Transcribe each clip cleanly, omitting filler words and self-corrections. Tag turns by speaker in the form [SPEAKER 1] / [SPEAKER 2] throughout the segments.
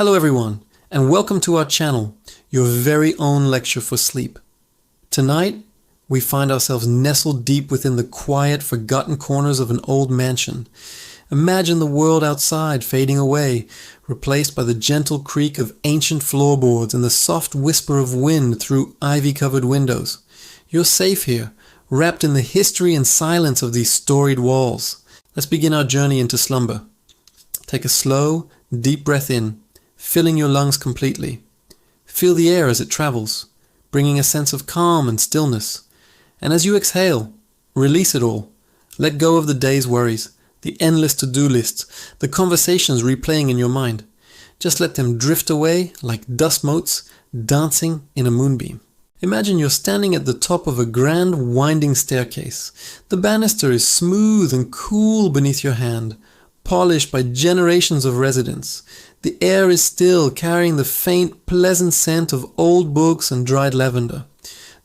[SPEAKER 1] Hello everyone, and welcome to our channel, your very own lecture for sleep. Tonight, we find ourselves nestled deep within the quiet, forgotten corners of an old mansion. Imagine the world outside fading away, replaced by the gentle creak of ancient floorboards and the soft whisper of wind through ivy-covered windows. You're safe here, wrapped in the history and silence of these storied walls. Let's begin our journey into slumber. Take a slow, deep breath in, filling your lungs completely. Feel the air as it travels, bringing a sense of calm and stillness. And as you exhale, release it all. Let go of the day's worries, the endless to-do lists, the conversations replaying in your mind. Just let them drift away like dust motes dancing in a moonbeam. Imagine you're standing at the top of a grand winding staircase. The banister is smooth and cool beneath your hand, polished by generations of residents. The air is still, carrying the faint, pleasant scent of old books and dried lavender.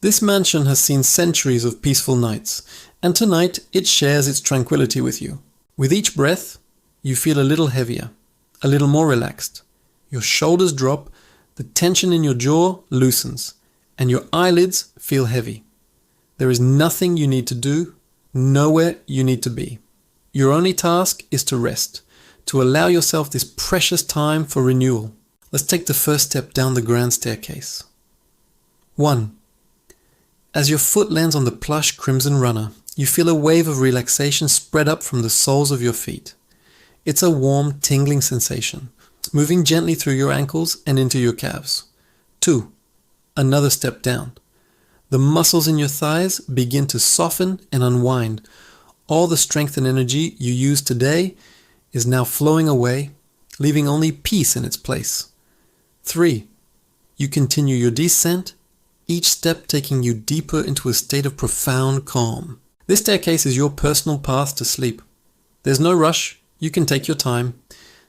[SPEAKER 1] This mansion has seen centuries of peaceful nights, and tonight it shares its tranquility with you. With each breath, you feel a little heavier, a little more relaxed. Your shoulders drop, the tension in your jaw loosens, and your eyelids feel heavy. There is nothing you need to do, nowhere you need to be. Your only task is to rest, to allow yourself this precious time for renewal. Let's take the first step down the grand staircase. 1. As your foot lands on the plush crimson runner, you feel a wave of relaxation spread up from the soles of your feet. It's a warm, tingling sensation, moving gently through your ankles and into your calves. 2. Another step down. The muscles in your thighs begin to soften and unwind. All the strength and energy you used today is now flowing away, leaving only peace in its place. 3. You continue your descent, each step taking you deeper into a state of profound calm. This staircase is your personal path to sleep. There's no rush, you can take your time,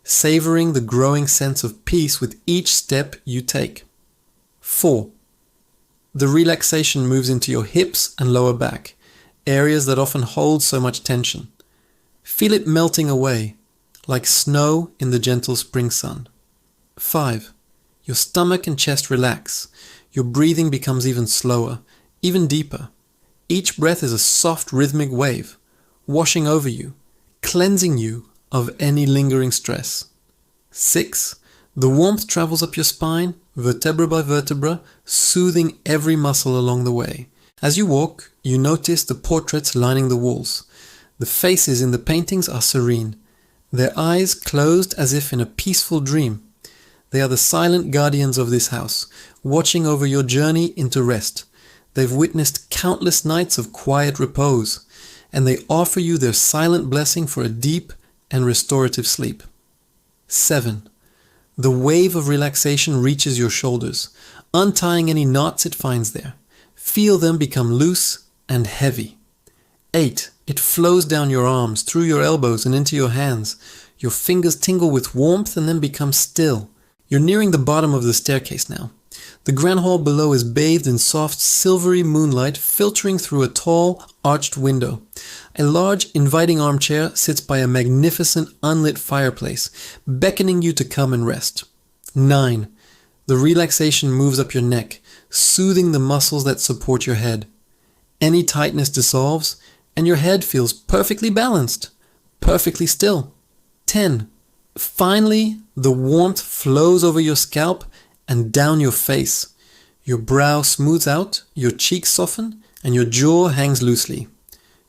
[SPEAKER 1] savoring the growing sense of peace with each step you take. 4. The relaxation moves into your hips and lower back, areas that often hold so much tension. Feel it melting away, like snow in the gentle spring sun. 5. Your stomach and chest relax. Your breathing becomes even slower, even deeper. Each breath is a soft rhythmic wave, washing over you, cleansing you of any lingering stress. 6. The warmth travels up your spine, vertebra by vertebra, soothing every muscle along the way. As you walk, you notice the portraits lining the walls. The faces in the paintings are serene, their eyes closed as if in a peaceful dream. They are the silent guardians of this house, watching over your journey into rest. They've witnessed countless nights of quiet repose, and they offer you their silent blessing for a deep and restorative sleep. 7. The wave of relaxation reaches your shoulders, untying any knots it finds there. Feel them become loose and heavy. 8. It flows down your arms, through your elbows and into your hands. Your fingers tingle with warmth and then become still. You're nearing the bottom of the staircase now. The grand hall below is bathed in soft, silvery moonlight filtering through a tall, arched window. A large, inviting armchair sits by a magnificent, unlit fireplace, beckoning you to come and rest. 9. The relaxation moves up your neck, soothing the muscles that support your head. Any tightness dissolves, and your head feels perfectly balanced, perfectly still. 10. Finally, the warmth flows over your scalp and down your face. Your brow smooths out, your cheeks soften, and your jaw hangs loosely.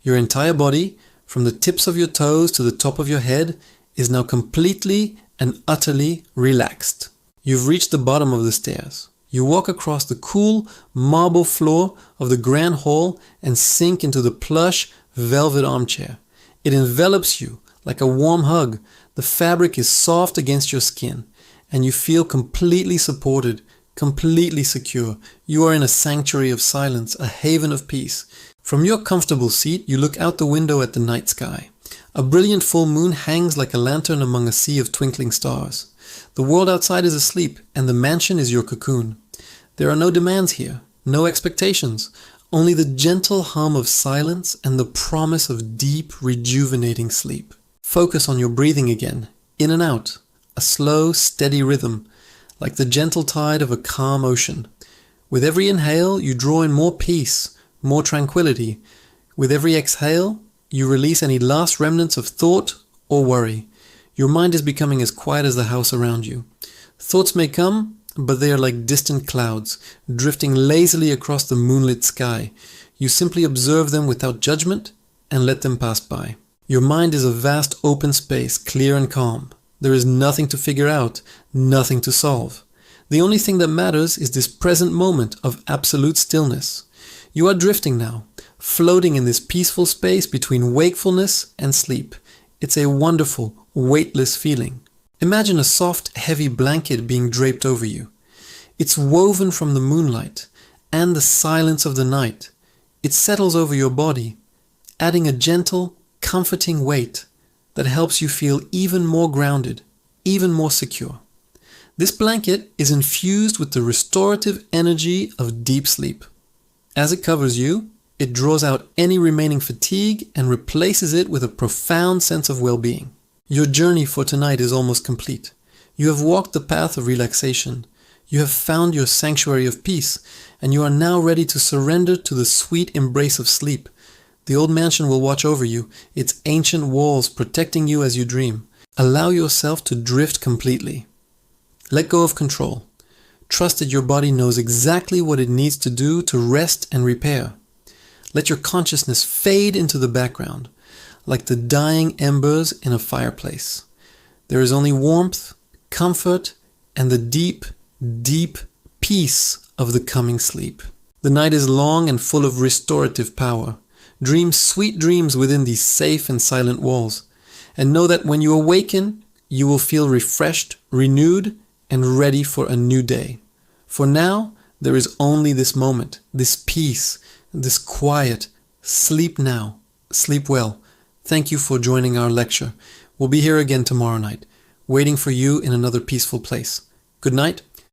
[SPEAKER 1] Your entire body, from the tips of your toes to the top of your head, is now completely and utterly relaxed. You've reached the bottom of the stairs. You walk across the cool marble floor of the grand hall and sink into the plush velvet armchair. It envelops you like a warm hug. The fabric is soft against your skin, and you feel completely supported, completely secure. You are in a sanctuary of silence, a haven of peace. From your comfortable seat, you look out the window at the night sky. A brilliant full moon hangs like a lantern among a sea of twinkling stars. The world outside is asleep, and the mansion is your cocoon. There are no demands here, no expectations, only the gentle hum of silence and the promise of deep, rejuvenating sleep. Focus on your breathing again, in and out, a slow, steady rhythm, like the gentle tide of a calm ocean. With every inhale, you draw in more peace, more tranquility. With every exhale, you release any last remnants of thought or worry. Your mind is becoming as quiet as the house around you. Thoughts may come, but they are like distant clouds, drifting lazily across the moonlit sky. You simply observe them without judgment and let them pass by. Your mind is a vast open space, clear and calm. There is nothing to figure out, nothing to solve. The only thing that matters is this present moment of absolute stillness. You are drifting now, floating in this peaceful space between wakefulness and sleep. It's a wonderful, weightless feeling. Imagine a soft, heavy blanket being draped over you. It's woven from the moonlight and the silence of the night. It settles over your body, adding a gentle, comforting weight that helps you feel even more grounded, even more secure. This blanket is infused with the restorative energy of deep sleep. As it covers you, it draws out any remaining fatigue and replaces it with a profound sense of well-being. Your journey for tonight is almost complete. You have walked the path of relaxation. You have found your sanctuary of peace, and you are now ready to surrender to the sweet embrace of sleep. The old mansion will watch over you, its ancient walls protecting you as you dream. Allow yourself to drift completely. Let go of control. Trust that your body knows exactly what it needs to do to rest and repair. Let your consciousness fade into the background, like the dying embers in a fireplace. There is only warmth, comfort, and the deep, deep peace of the coming sleep. The night is long and full of restorative power. Dream sweet dreams within these safe and silent walls, and know that when you awaken, you will feel refreshed, renewed, and ready for a new day. For now, there is only this moment, this peace, this quiet. Sleep now. Sleep well. Thank you for joining our lecture. We'll be here again tomorrow night, waiting for you in another peaceful place. Good night.